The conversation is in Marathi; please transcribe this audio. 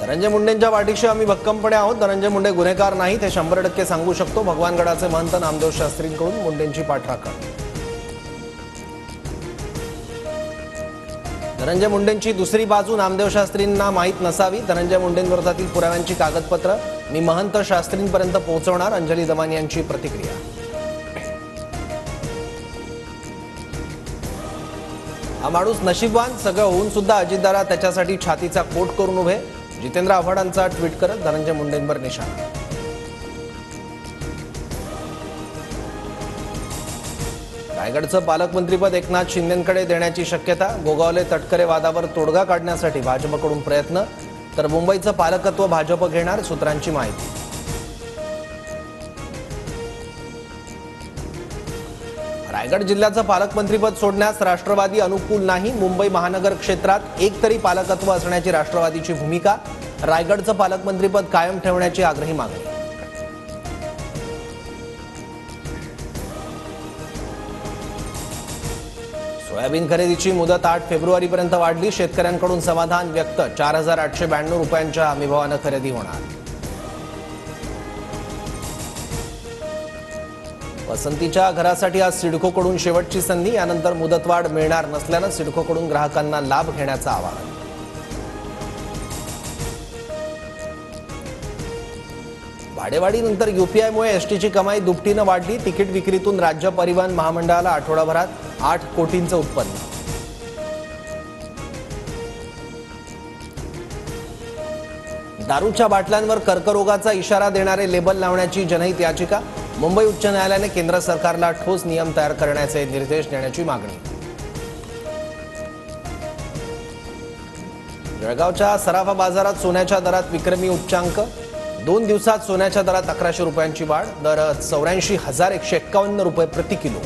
धनंजय मुंडेंच्या पाठीशी आम्ही भक्कमपणे आहोत। धनंजय मुंडे गुन्हेगार नाहीत हे 100% सांगू शकतो। भगवानगडाचे महंत नामदेव शास्त्रींकडून मुंडेंची पाठराखण। धनंजय मुंडेंची दुसरी बाजू नामदेव शास्त्रींना माहीत नसावी। धनंजय मुंडेंविरोधातील पुराव्यांची कागदपत्र मी महंत शास्त्रींपर्यंत पोहोचवणार। अंजली दमानी यांची प्रतिक्रिया। हा माणूस नशीबवान, सगळं होऊन सुद्धा अजितदादा त्याच्यासाठी छातीचा कोट करून उभे। जितेंद्र आव्हाडांचा ट्विट करत धनंजय मुंडेंवर निशाणा। रायगडचं पालकमंत्रीपद एकनाथ शिंदेंकडे देण्याची शक्यता। गोगावले तटकरे वादावर तोडगा काढण्यासाठी भाजपकडून प्रयत्न, तर मुंबईचं पालकत्व भाजप घेणार, सूत्रांची माहिती। रायगड जिल्ह्याचं पालकमंत्रीपद सोडण्यास राष्ट्रवादी अनुकूल नाही। मुंबई महानगर क्षेत्रात एक तरी पालकत्व असण्याची राष्ट्रवादीची भूमिका। रायगडचं पालकमंत्रीपद कायम ठेवण्याची आग्रही मागणी। सोयाबीन खरेदीची मुदत 8 फेब्रुवारीपर्यंत वाढली। शेतकऱ्यांकडून समाधान व्यक्त। 4892 रुपयांच्या हमीभावानं खरेदी होणार। पसंतीच्या घरासाठी आज सिडकोकडून शेवटची संधी। यानंतर मुदतवाढ मिळणार नसल्यानं सिडकोकडून ग्राहकांना लाभ घेण्याचं आवाहन। भाडेवाढीनंतर यूपीआयमुळे एसटीची कमाई दुपटीनं वाढली। तिकीट विक्रीतून राज्य परिवहन महामंडळाला आठवडाभरात 8 कोटींचं उत्पन्न। दारूच्या बाटल्यांवर कर्करोगाचा इशारा देणारे लेबल लावण्याची जनहित याचिका। मुंबई उच्च न्यायालयाने केंद्र सरकारला ठोस नियम तयार करण्याचे निर्देश देण्याची मागणी। जळगावच्या सराफा बाजारात सोन्याच्या दरात विक्रमी उच्चांक। 2 दिवसात सोन्याच्या दरात 1100 रुपयांची वाढ। दर 84,151 रुपये प्रति किलो।